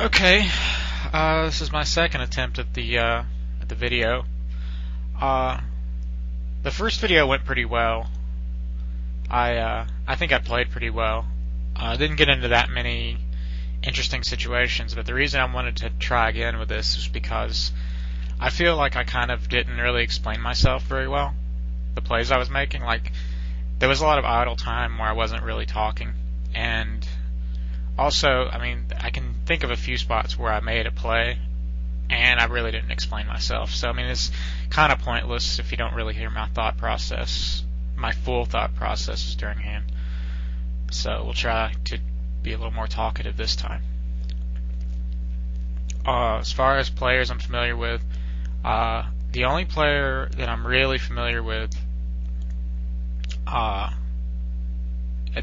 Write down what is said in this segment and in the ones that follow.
Okay, this is my second attempt at the video. Uh, the first video went pretty well. I think I played pretty well. Didn't get into that many interesting situations, but the reason I wanted to try again with this is because I feel like I kind of didn't really explain myself very well. The plays I was making, like, there was a lot of idle time where I wasn't really talking, and also, I mean, I can think of a few spots where I made a play and I really didn't explain myself. So, I mean, it's kind of pointless if you don't really hear my thought process, my full thought processes during hand. So, we'll try to be a little more talkative this time. As far as players I'm familiar with, the only player that I'm really familiar with at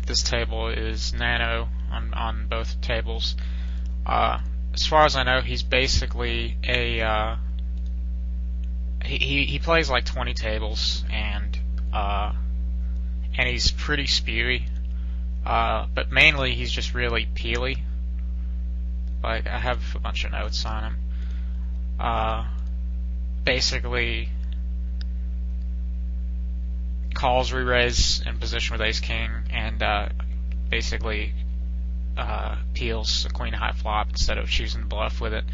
this table is Nano on both tables. As far as I know, he's basically he plays like 20 tables, and he's pretty spewy, but mainly he's just really peely. Like, I have a bunch of notes on him. Basically calls re-raise in position with ace king, and basically peels a queen high flop instead of choosing the bluff with it.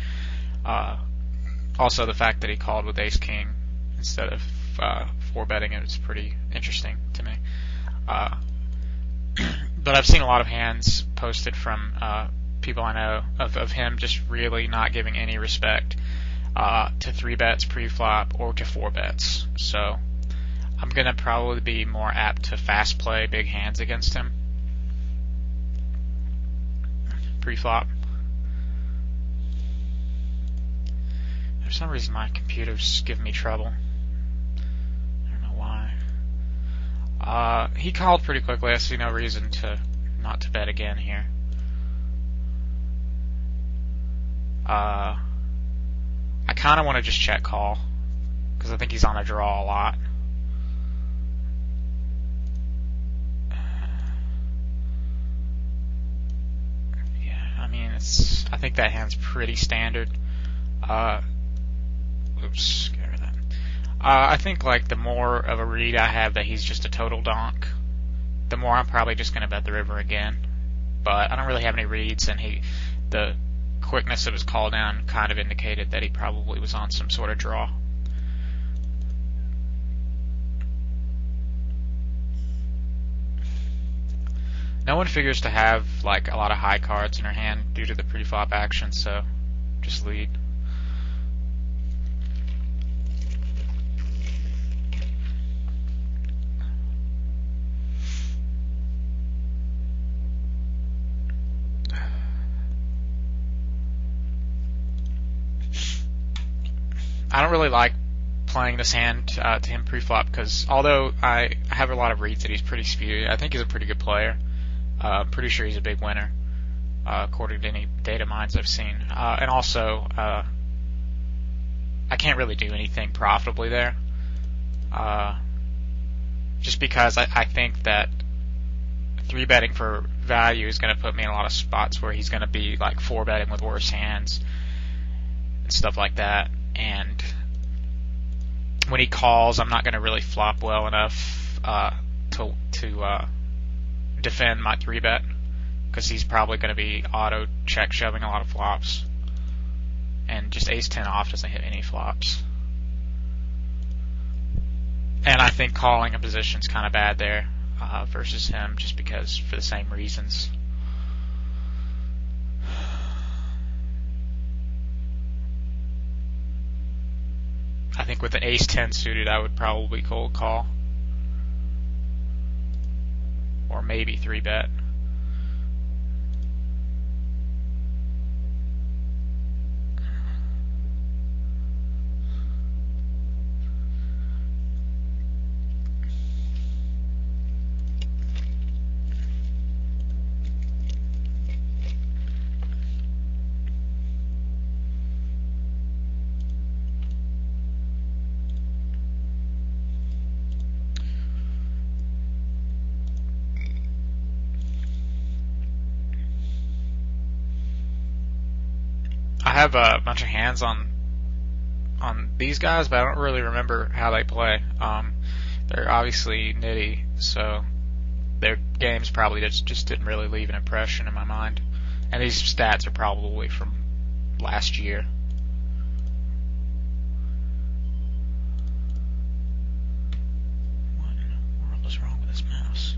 Also, the fact that he called with ace king instead of 4-betting it is pretty interesting to me. But I've seen a lot of hands posted from people I know of him just really not giving any respect to 3-bets pre-flop or to 4-bets. So I'm going to probably be more apt to fast play big hands against him pre-flop. For some reason my computer's giving me trouble. I don't know why. He called pretty quickly. I see no reason to not to bet again here. I kind of want to just check call because I think he's on a draw a lot. I think that hand's pretty standard. Oops, get rid of that. I think like the more of a read I have that he's just a total donk, the more I'm probably just going to bet the river again. But I don't really have any reads, and the quickness of his call down kind of indicated that he probably was on some sort of draw. No one figures to have like a lot of high cards in her hand due to the pre-flop action, so just lead. I don't really like playing this hand to him pre-flop because although I have a lot of reads that he's pretty spewy, I think he's a pretty good player. Pretty sure he's a big winner, according to any data mines I've seen. And also, I can't really do anything profitably there, just because I think that 3-betting for value is going to put me in a lot of spots where he's going to be like 4-betting with worse hands and stuff like that. And when he calls, I'm not going to really flop well enough to defend my 3-bet because he's probably going to be auto check shoving a lot of flops, and just ace-10 off doesn't hit any flops. And I think calling a position's kind of bad there versus him, just because for the same reasons. I think with an ace-10 suited, I would probably cold call. Or maybe 3-bet. have a bunch of hands on these guys, but I don't really remember how they play. They're obviously nitty, so their games probably just didn't really leave an impression in my mind. And these stats are probably from last year. What in the world is wrong with this mouse?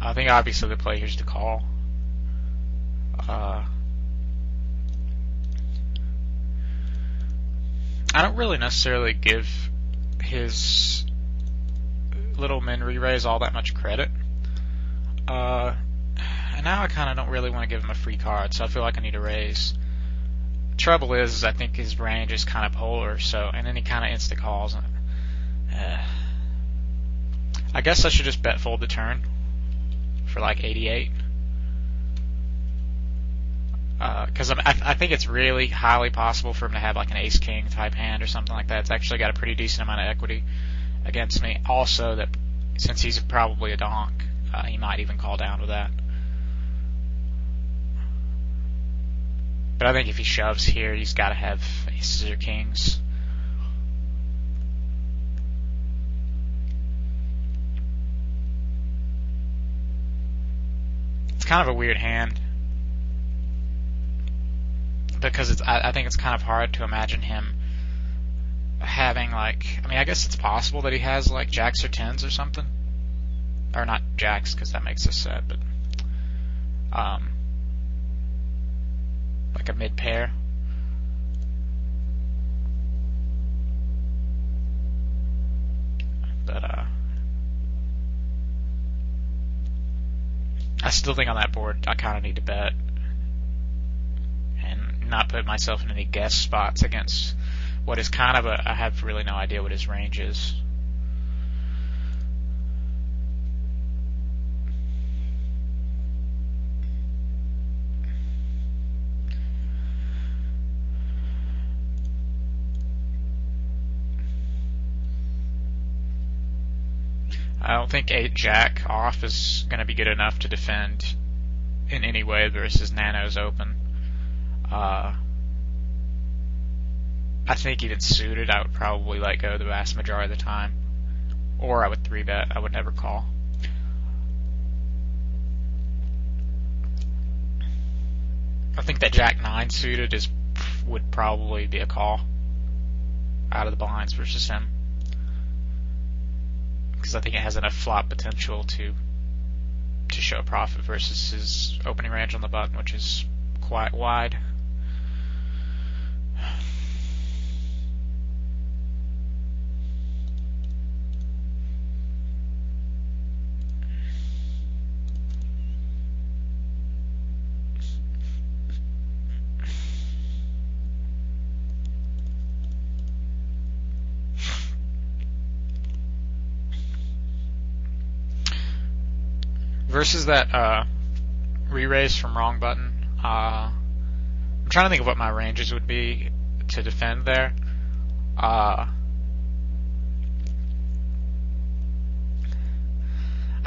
I think obviously the play here's to call. I don't really necessarily give his little min re-raise all that much credit. And now I kind of don't really want to give him a free card, so I feel like I need to raise. Trouble is I think his range is kind of polar, so, and then he kind of insta calls. I guess I should just bet fold the turn for like 88. Because I think it's really highly possible for him to have like an ace-king type hand or something like that. It's actually got a pretty decent amount of equity against me. Also, that since he's probably a donk, he might even call down with that. But I think if he shoves here, he's got to have aces or kings. It's kind of a weird hand. Because I think it's kind of hard to imagine him having like, I mean, I guess it's possible that he has like jacks or tens or something, or not jacks because that makes us sad, but like a mid pair. But I still think on that board I kind of need to bet and not put myself in any guess spots against what is kind of I have really no idea what his range is. I don't think 8-jack off is going to be good enough to defend in any way versus Nano's open. I think even suited I would probably let go the vast majority of the time. Or I would 3-bet. I would never call. I think that Jack-9 suited would probably be a call out of the blinds versus him. Because I think it has enough flop potential to show profit versus his opening range on the button, which is quite wide. Versus that re-raise from wrong button, I'm trying to think of what my ranges would be to defend there. I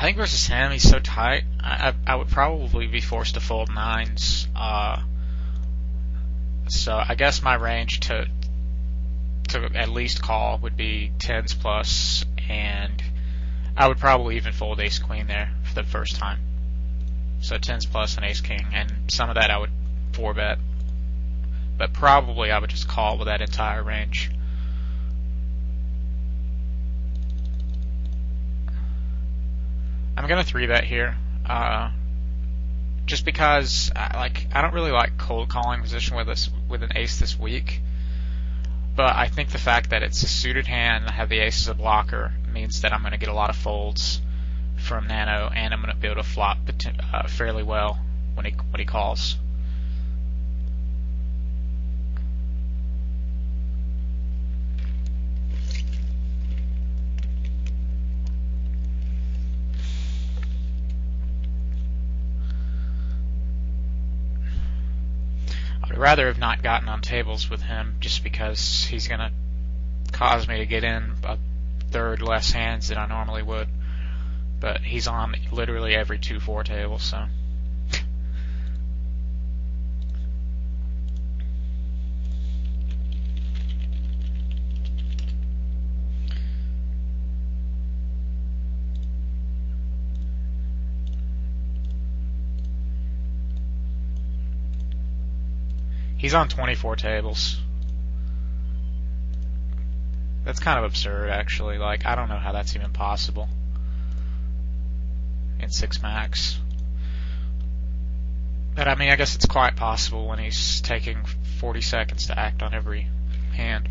think versus him, he's so tight, I would probably be forced to fold 9s. So I guess my range to at least call would be 10s plus and I would probably even fold ace queen there for the first time. So 10s plus and ace king, and some of that I would 4-bet. But probably I would just call with that entire range. I'm gonna 3-bet here, just because I don't really like cold calling position with an ace this weak. But I think the fact that it's a suited hand and I have the ace as a blocker means that I'm going to get a lot of folds from Nano, and I'm going to be able to flop fairly well when he calls. I'd rather have not gotten on tables with him, just because he's going to cause me to get in a third less hands than I normally would. But he's on literally every 2-4 tables, so. He's on 24 tables. That's kind of absurd, actually. I don't know how that's even possible in 6 max. But I mean, I guess it's quite possible when he's taking 40 seconds to act on every hand.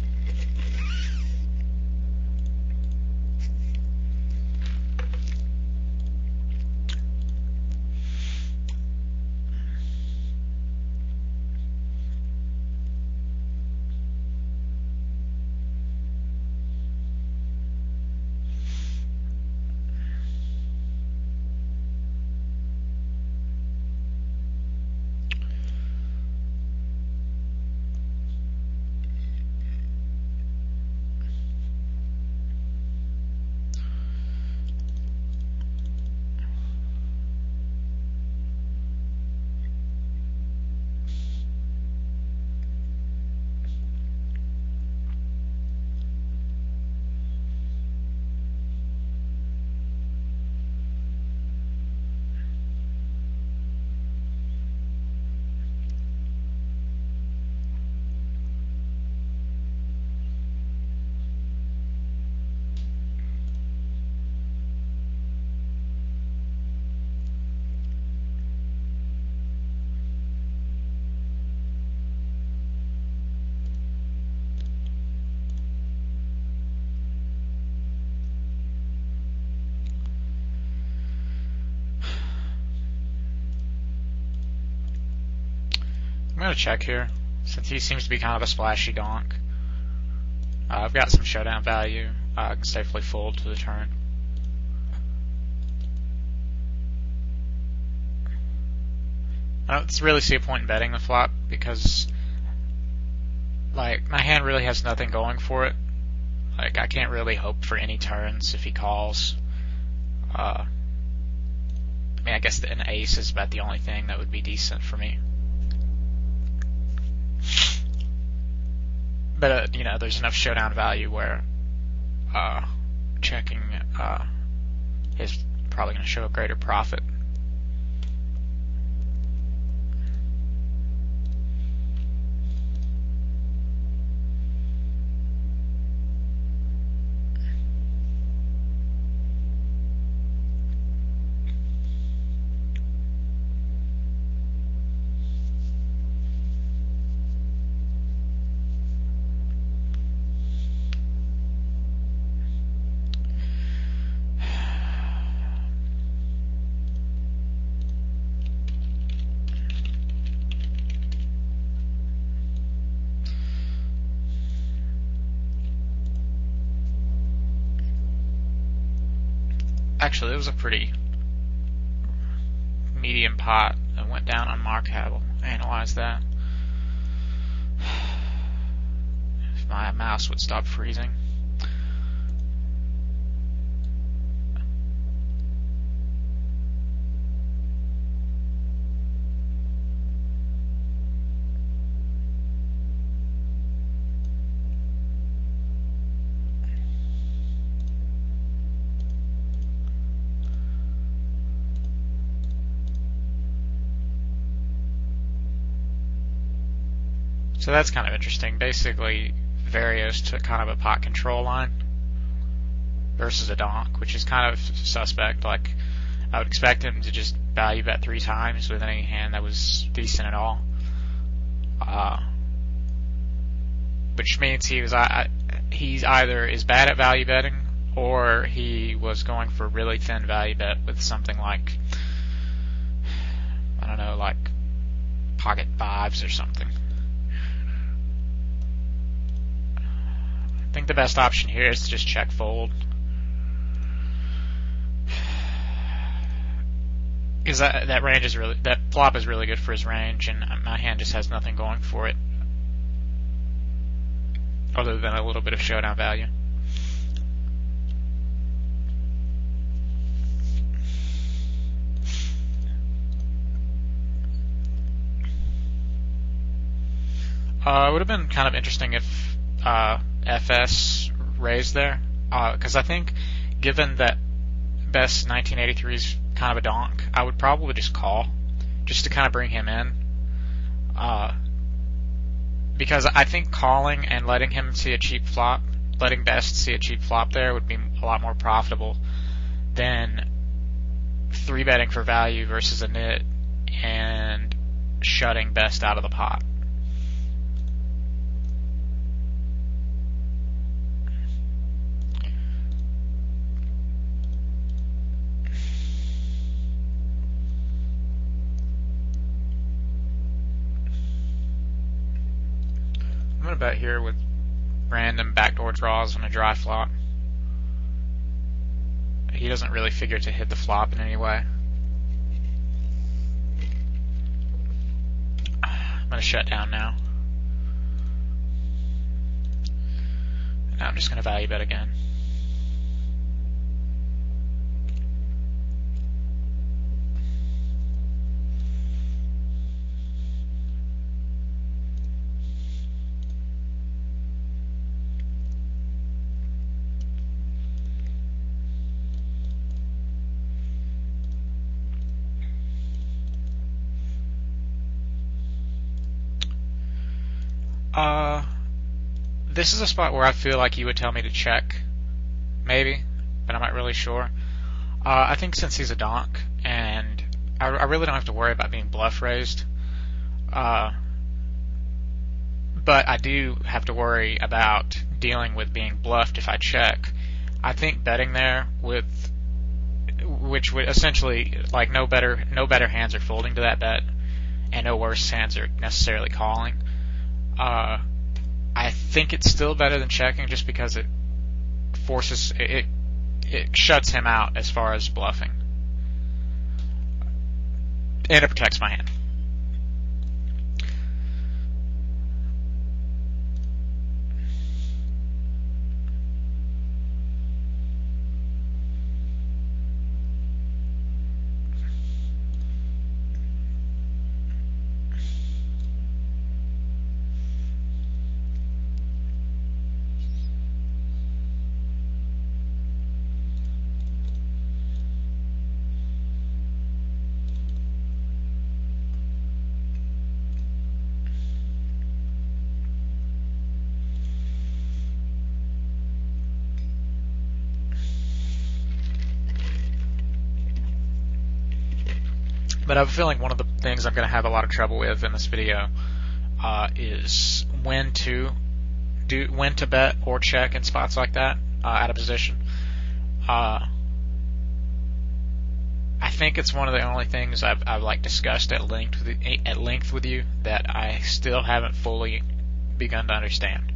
I'm going to check here, since he seems to be kind of a splashy donk. I've got some showdown value. I can safely fold to the turn. I don't really see a point in betting the flop, because my hand really has nothing going for it. I can't really hope for any turns if he calls. I mean, I guess an ace is about the only thing that would be decent for me. But there's enough showdown value where checking is probably going to show a greater profit. Actually, it was a pretty medium pot that went down on Mark Hable. Analyze that. If my mouse would stop freezing. So that's kind of interesting. Basically, Varios took kind of a pot control line versus a donk, which is kind of suspect. Like, I would expect him to just value bet 3 times with any hand that was decent at all. Which means he's either is bad at value betting, or he was going for really thin value bet with something like, I don't know, like pocket 5s or something. I think the best option here is to just check fold. Because that range is really, that flop is really good for his range, and my hand just has nothing going for it other than a little bit of showdown value. It would have been kind of interesting if FS raised there, because I think given that best 1983 is kind of a donk, I would probably just call, just to kind of bring him in, because I think calling and letting him see a cheap flop, letting best see a cheap flop there would be a lot more profitable than 3-betting for value versus a nit and shutting best out of the pot. I'm going to bet here with random backdoor draws on a dry flop. He doesn't really figure to hit the flop in any way. I'm going to shut down now. And now I'm just going to value bet again. This is a spot where I feel like you would tell me to check, maybe, but I'm not really sure. I think since he's a donk, and I really don't have to worry about being bluff raised, but I do have to worry about dealing with being bluffed if I check. I think betting there with, which would essentially, like, no better hands are folding to that bet, and no worse hands are necessarily calling. I think it's still better than checking, just because it forces it shuts him out as far as bluffing, and it protects my hand. But I have a feeling one of the things I'm going to have a lot of trouble with in this video is when to bet or check in spots like that out of position. I think it's one of the only things I've like discussed at length with you that I still haven't fully begun to understand.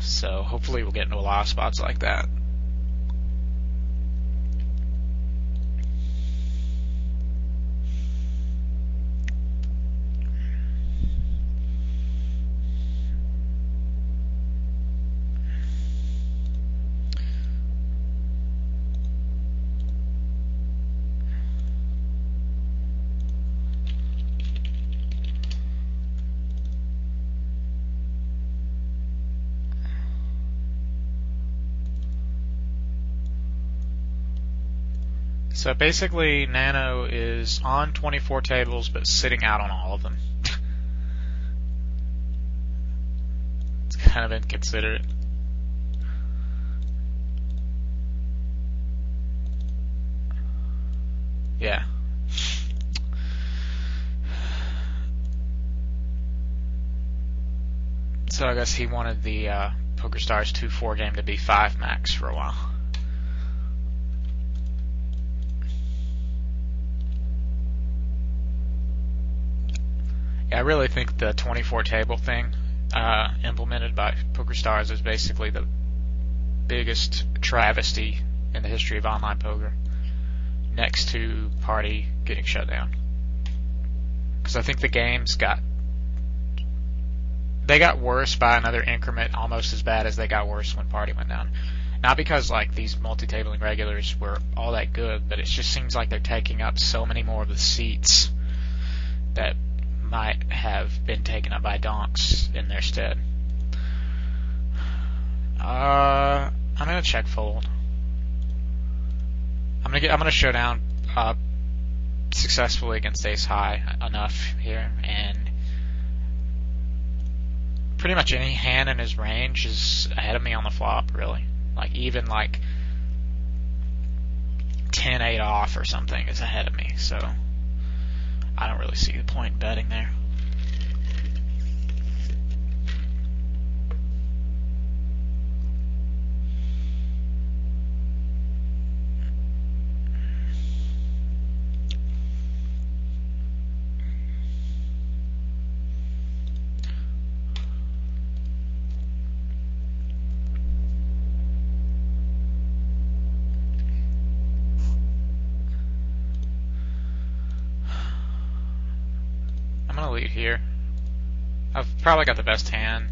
So hopefully we'll get into a lot of spots like that. So basically, Nano is on 24 tables, but sitting out on all of them. kind of inconsiderate. Yeah. So I guess he wanted the PokerStars 2-4 game to be 5 max for a while. Yeah, I really think the 24 table thing implemented by PokerStars is basically the biggest travesty in the history of online poker, next to Party getting shut down. Because I think the games got worse by another increment, almost as bad as they got worse when Party went down. Not because like these multi-tabling regulars were all that good, but it just seems like they're taking up so many more of the seats that might have been taken up by donks in their stead. I'm gonna check fold. I'm gonna show down successfully against ace high enough here, and pretty much any hand in his range is ahead of me on the flop, really. Like even like 10-8 off or something is ahead of me, so I don't really see the point in betting there. I'm gonna lead here. I've probably got the best hand.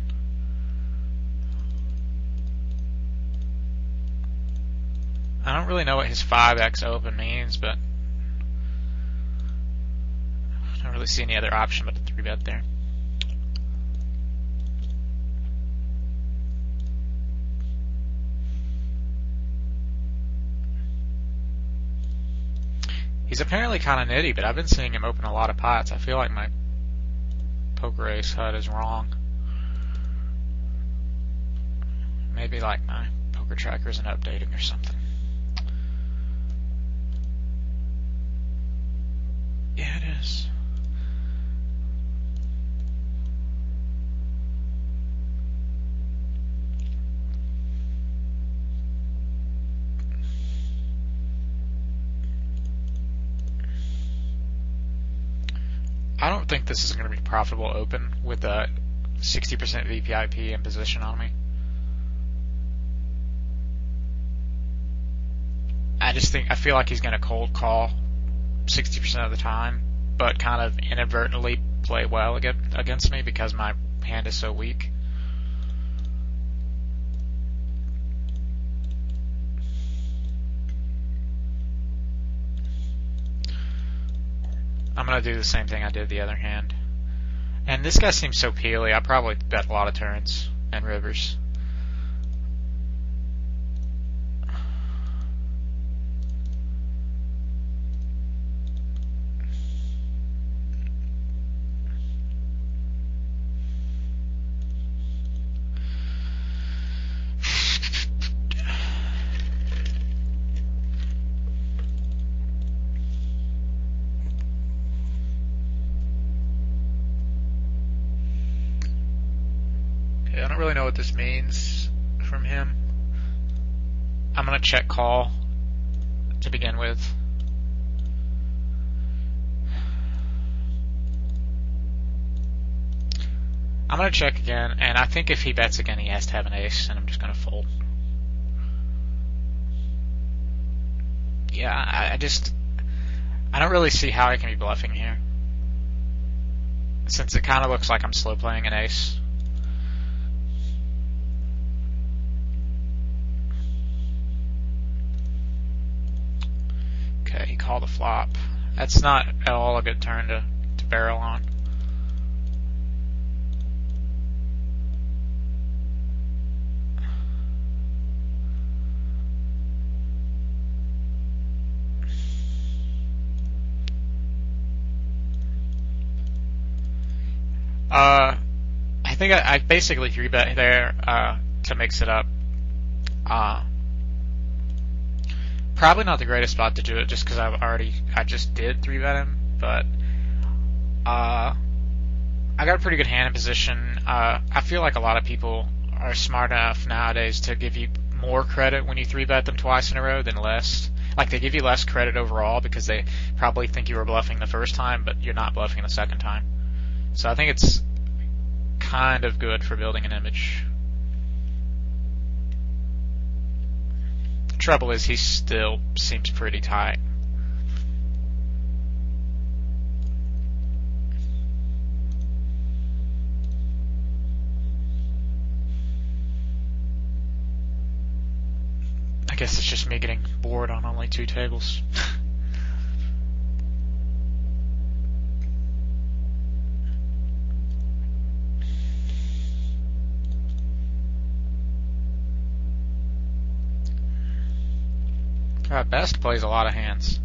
I don't really know what his 5x open means, but I don't really see any other option but to 3-bet there. He's apparently kind of nitty, but I've been seeing him open a lot of pots. I feel like my poker ace HUD is wrong. Maybe like my poker tracker isn't updating or something. Yeah, it is. I don't think this is going to be profitable open with a 60% VPIP in position on me. I feel like he's going to cold call 60% of the time, but kind of inadvertently play well against me because my hand is so weak. I'm going to do the same thing I did the other hand. And this guy seems so peely, I probably bet a lot of turns and rivers. I don't really know what this means from him. I'm going to check call to begin with. I'm going to check again, and I think if he bets again, he has to have an ace, and I'm just going to fold. Yeah, I don't really see how I can be bluffing here, since it kind of looks like I'm slow playing an ace. Okay, he called a flop. That's not at all a good turn to barrel on. I think I basically 3-bet there to mix it up. Probably not the greatest spot to do it, just because I just did 3-bet him, but I got a pretty good hand in position. I feel like a lot of people are smart enough nowadays to give you more credit when you 3-bet them twice in a row than less. Like, they give you less credit overall because they probably think you were bluffing the first time, but you're not bluffing the second time. So I think it's kind of good for building an image. The trouble is, he still seems pretty tight. I guess it's just me getting bored on only 2 tables. Best plays a lot of hands.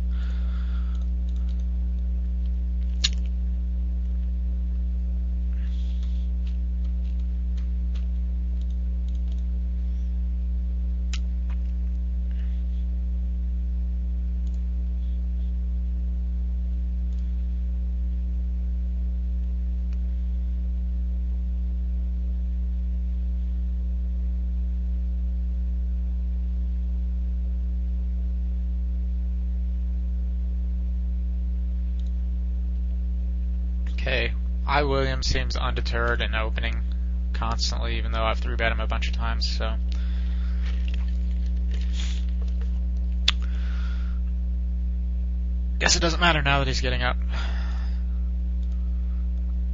Okay, I Williams seems undeterred and opening constantly, even though I've 3-bet him a bunch of times, so. Guess it doesn't matter now that he's getting up.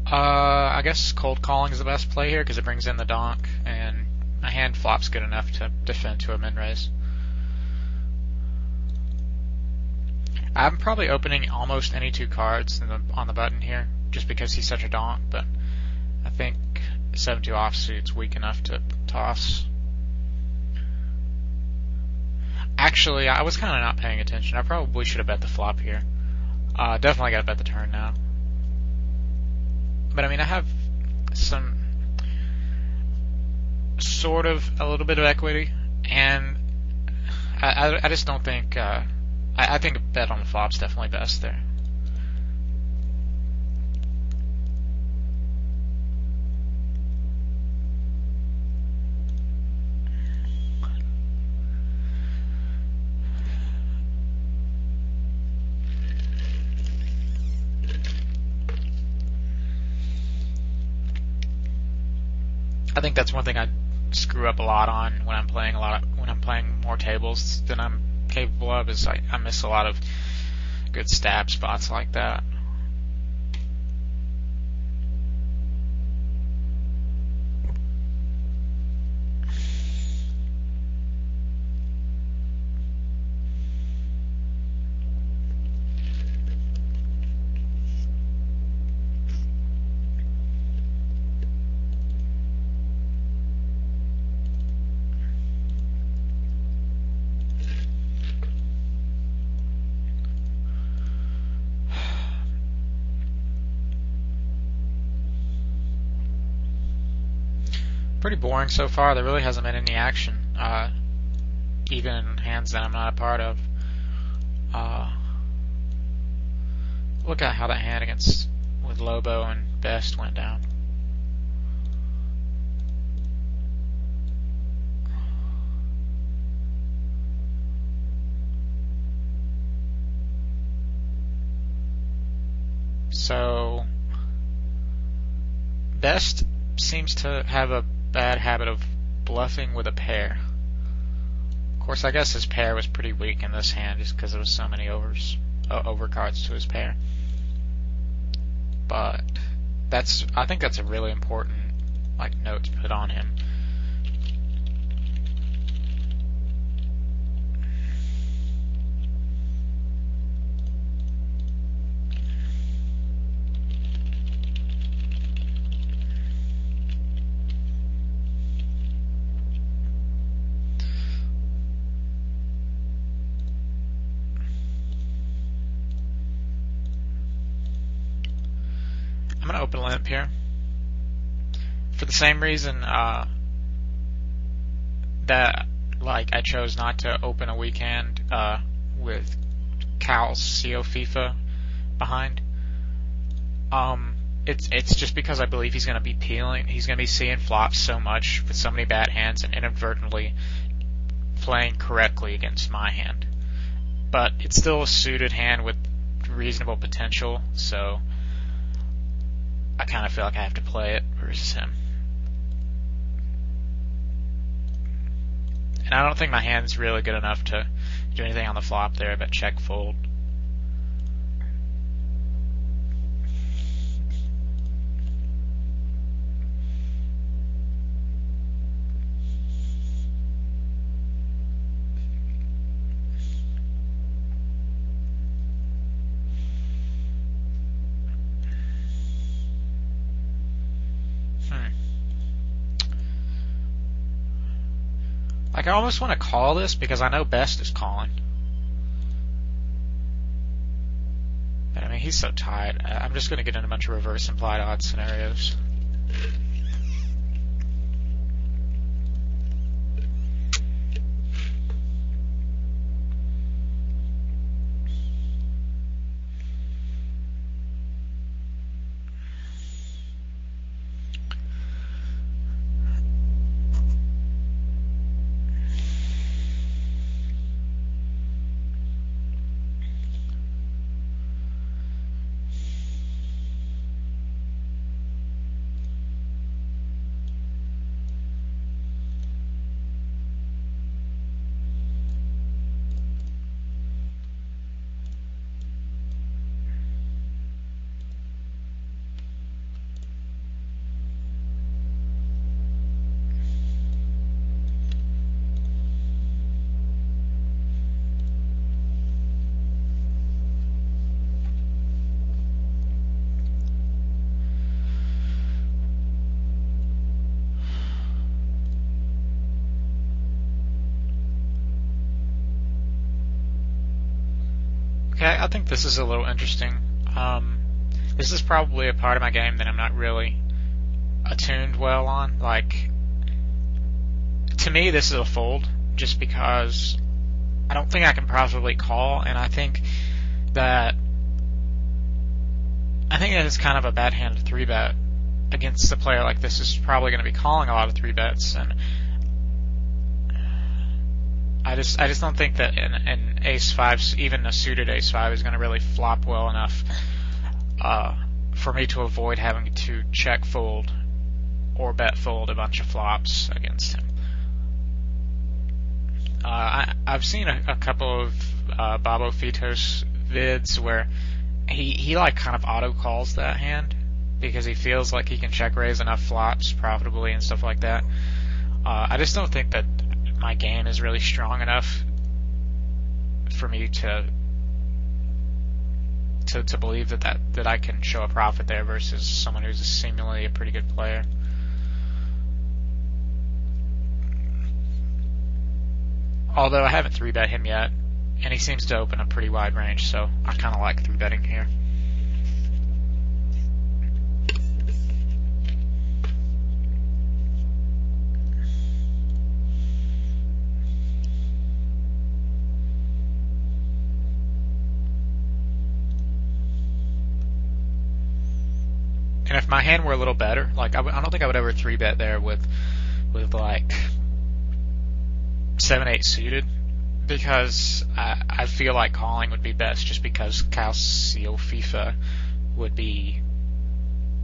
I guess cold calling is the best play here because it brings in the donk, and my hand flops good enough to defend to a min raise. I'm probably opening almost any 2 cards on the button here, just because he's such a donk, but I think 7-2 offsuit's weak enough to toss. Actually, I was kind of not paying attention. I probably should have bet the flop here. Definitely got to bet the turn now. But I mean, I have some sort of a little bit of equity, and I just don't think. I think a bet on the flop's definitely best there. I think that's one thing I screw up a lot on when I'm playing more tables than I'm capable of, is I miss a lot of good stab spots like that. Pretty boring so far. There really hasn't been any action, even in hands that I'm not a part of. Look at how that hand against with Lobo and Best went down. So Best seems to have a bad habit of bluffing with a pair. Of course, I guess his pair was pretty weak in this hand just because there was so many overcards to his pair. But I think that's a really important note to put on him. I'm going to open limp here. for the same reason that like I chose not to open a weak hand with Cal's CO FIFA behind. It's just because I believe he's going to be peeling. He's going to be seeing flops so much with so many bad hands and inadvertently playing correctly against my hand. But it's still a suited hand with reasonable potential, so I kind of feel like I have to play it versus him. And I don't think my hand's really good enough to do anything on the flop there but check fold. Like, I almost want to call this because I know best is calling. But I mean, he's so tight. I'm just going to get in a bunch of reverse implied odds scenarios. Okay, I think this is a little interesting. This is probably a part of my game that I'm not really attuned well on. Like, to me, this is a fold, just because I don't think I can profitably call, and I think that it's kind of a bad hand to 3-bet against a player like this. Is probably going to be calling a lot of 3-bets, and I just don't think that an ace-5, even a suited ace-5, is going to really flop well enough for me to avoid having to check fold or bet fold a bunch of flops against him. I've seen a couple of Bobo Fitos vids where he like kind of auto calls that hand because he feels like he can check raise enough flops profitably and stuff like that. I just don't think that my game is really strong enough for me to believe that I can show a profit there versus someone who's seemingly a pretty good player. Although I haven't 3-bet him yet, and he seems to open a pretty wide range, so I kind of like 3-betting here. And if my hand were a little better, like I don't think I would ever 3-bet there with like 7-8 suited, because I feel like calling would be best, just because Calcio FIFA would be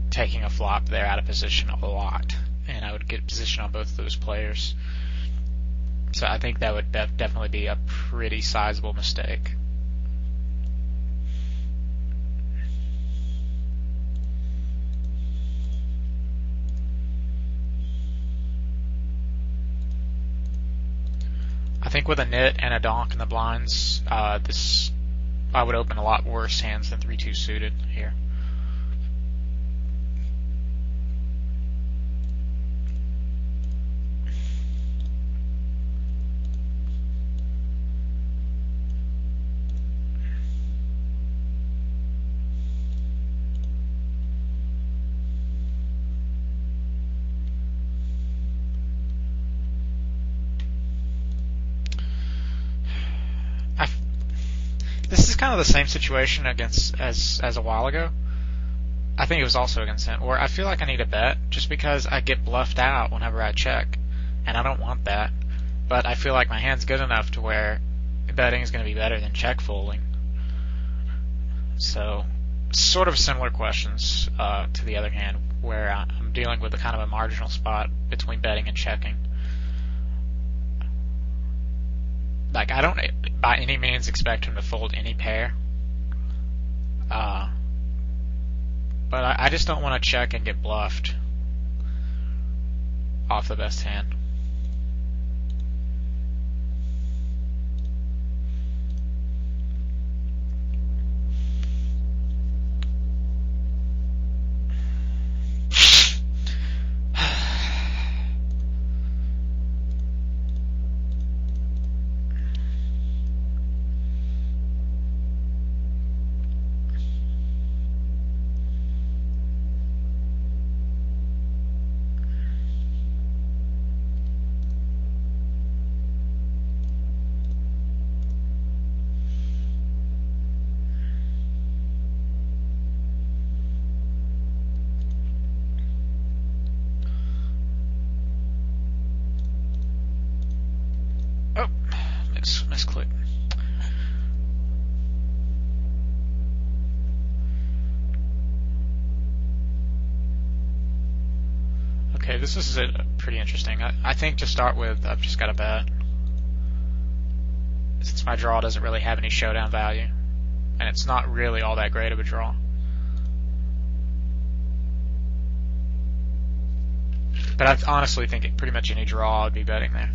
taking a flop there out of position a lot, and I would get position on both of those players. So I think that would definitely be a pretty sizable mistake. I think with a nit and a donk in the blinds, I would open a lot worse hands than 3-2 suited here. kind of the same situation as a while ago. I think it was also against him, where I feel like I need a bet just because I get bluffed out whenever I check, and I don't want that. But I feel like my hand's good enough to where betting is going to be better than check folding. So, sort of similar questions to the other hand, where I'm dealing with a kind of a marginal spot between betting and checking. Like, I don't by any means expect him to fold any pair. But I just don't want to check and get bluffed off the best hand. Misclick. Okay, this is pretty interesting. I think to start with, I've just got to bet. Since my draw doesn't really have any showdown value, and it's not really all that great of a draw. But I honestly think pretty much any draw I'd be betting there.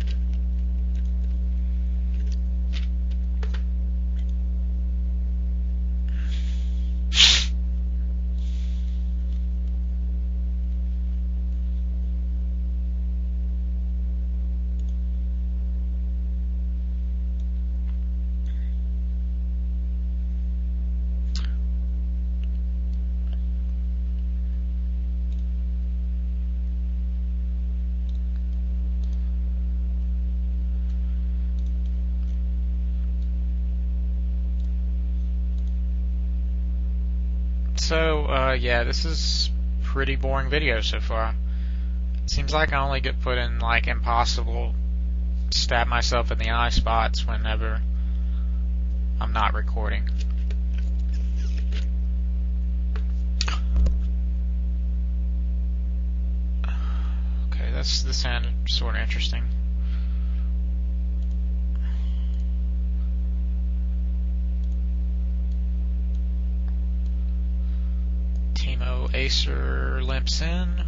So, yeah, this is pretty boring video so far. It seems like I only get put in, like, impossible, stab myself in the eye spots whenever I'm not recording. Okay, this hand sort of interesting. Acer limps in.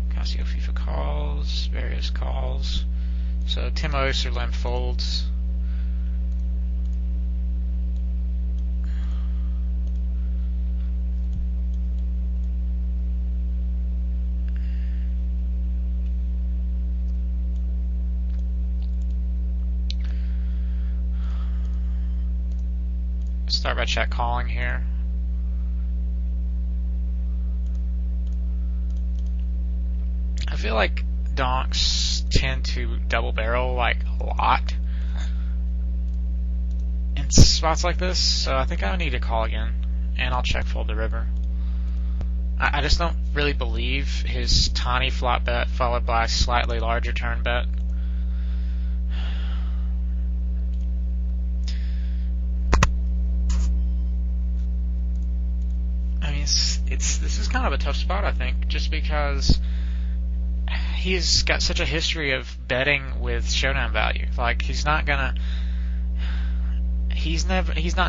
Casio FIFA calls, various calls. So Timo Acer limp folds. Start by check calling here. I feel like donks tend to double barrel like a lot in spots like this, so I think I need to call again, and I'll check fold the river. I just don't really believe his tiny flop bet followed by a slightly larger turn bet. I mean, this is kind of a tough spot, I think, just because he's got such a history of betting with showdown value. Like, he's not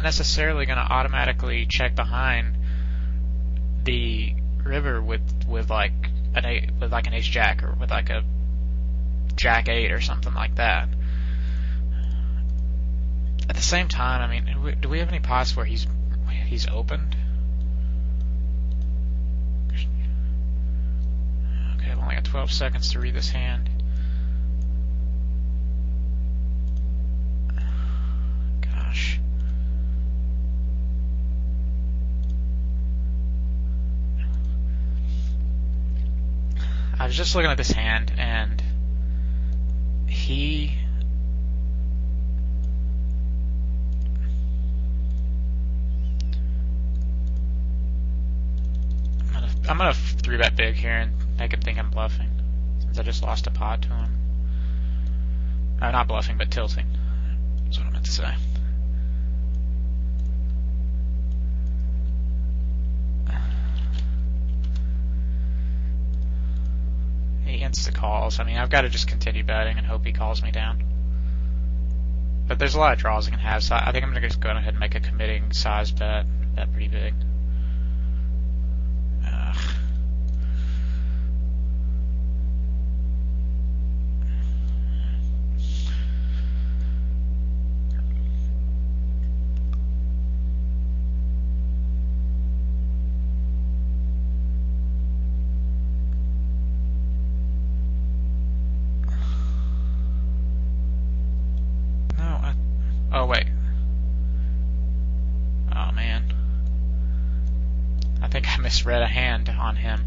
necessarily gonna automatically check behind the river with like an ace jack or with like a jack 8 or something like that. At the same time, I mean, do we have any pots where he's opened? I've only got 12 seconds to read this hand. Gosh. I was just looking at this hand, and he I'm gonna 3-bet big here and make him think I'm bluffing, since I just lost a pot to him. Not bluffing, but tilting. That's what I meant to say. He insta-calls. I mean, I've got to just continue betting and hope he calls me down. But there's a lot of draws he can have, so I think I'm going to just go ahead and make a committing size bet. Bet pretty big. Oh, wait. Oh, man. I think I misread a hand on him.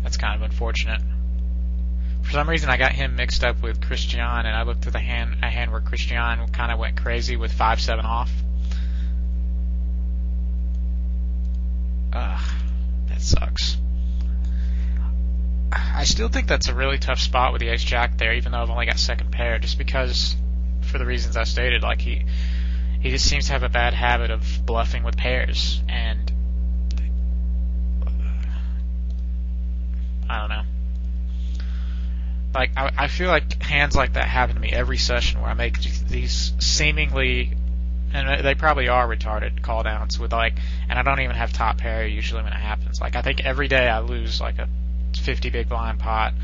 That's kind of unfortunate. For some reason, I got him mixed up with Christian, and I looked at a hand where Christian kind of went crazy with 5-7 off. Ugh, that sucks. I still think that's a really tough spot with the ace-jack there, even though I've only got second pair, just because, for the reasons I stated, like he just seems to have a bad habit of bluffing with pairs, and I don't know. Like, I feel like hands like that happen to me every session where I make these seemingly, and they probably are retarded call downs with like, and I don't even have top pair usually when it happens. Like, I think every day I lose like a 50 big blind pot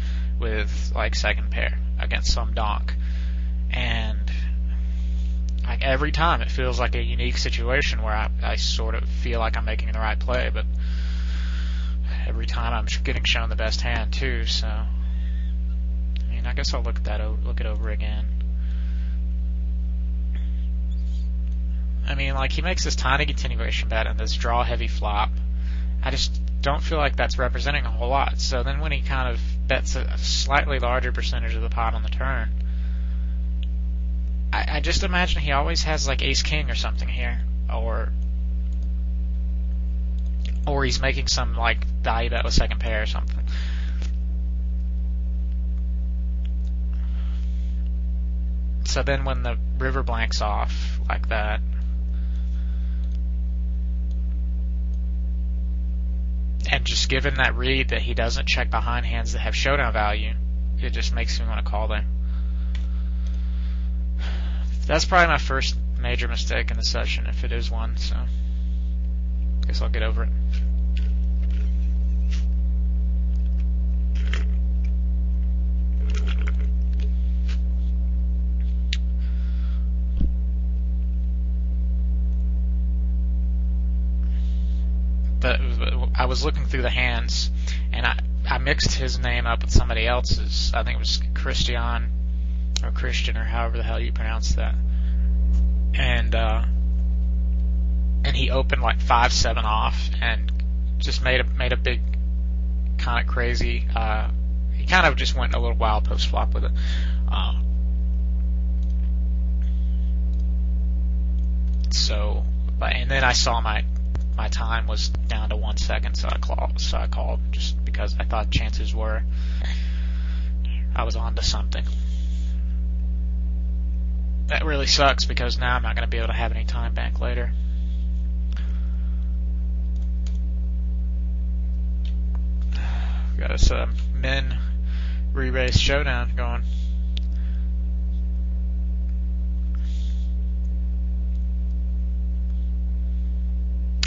with like second pair against some donk, and like every time it feels like a unique situation where I sort of feel like I'm making the right play, but every time I'm getting shown the best hand too. So I mean, I guess I'll look it over again. I mean, like, he makes this tiny continuation bet and this draw heavy flop. I just don't feel like that's representing a whole lot. So then when he kind of bets a slightly larger percentage of the pot on the turn, I just imagine he always has like ace-king or something here, or he's making some like value bet with second pair or something. So then when the river blanks off like that, and just given that read that he doesn't check behind hands that have showdown value, it just makes me want to call there. That's probably my first major mistake in the session, if it is one, so I guess I'll get over it. But I was looking through the hands, and I mixed his name up with somebody else's. I think it was Christian, or however the hell you pronounce that. And he opened like 5-7 off, and just made a big kind of crazy. He kind of just went a little wild post flop with it. And then I saw my time was down to 1 second, so I called just because I thought chances were I was on to something. That really sucks because now I'm not going to be able to have any time back later. We've got us a men re-race showdown going.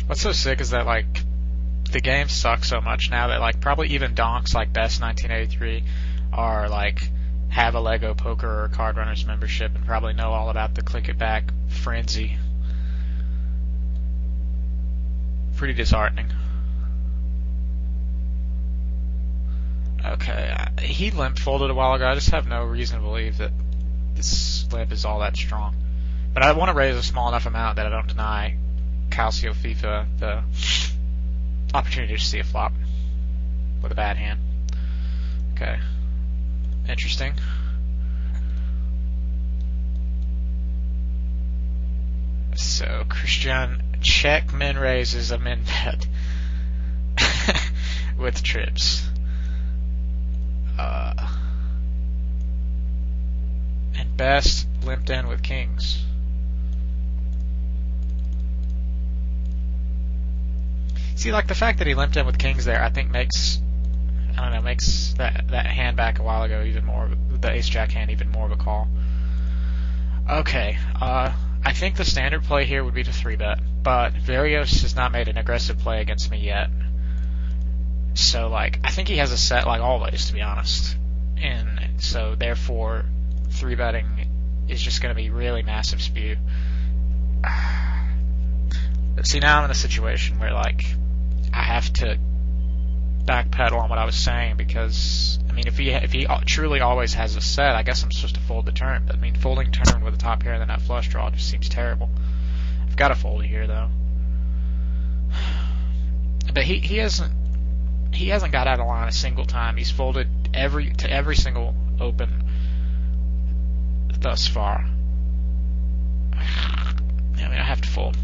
What's so sick is that like the game sucks so much now that like probably even donks like Best 1983 are like have a Lego Poker or Card Runners membership and probably know all about the click it back frenzy. Pretty disheartening. Okay, he limp folded a while ago. I just have no reason to believe that this limp is all that strong. But I want to raise a small enough amount that I don't deny Calcio FIFA the opportunity to see a flop with a bad hand. Okay. Interesting. So Christian check min raises a min bet with trips. And best limped in with kings. See, like the fact that he limped in with kings there, I think makes that hand back a while ago even more, the ace jack hand, even more of a call. Okay, I think the standard play here would be to 3-bet, but Varios has not made an aggressive play against me yet. So, like, I think he has a set like always, to be honest. And so, therefore, 3-betting is just going to be really massive spew. See, now I'm in a situation where, like, I have to backpedal on what I was saying, because, I mean, if he truly always has a set, I guess I'm supposed to fold the turn. But, I mean, folding turn with the top pair and the nut flush draw just seems terrible. I've got to fold it here, though. But he hasn't got out of line a single time. He's folded to every single open thus far. I mean, I have to fold.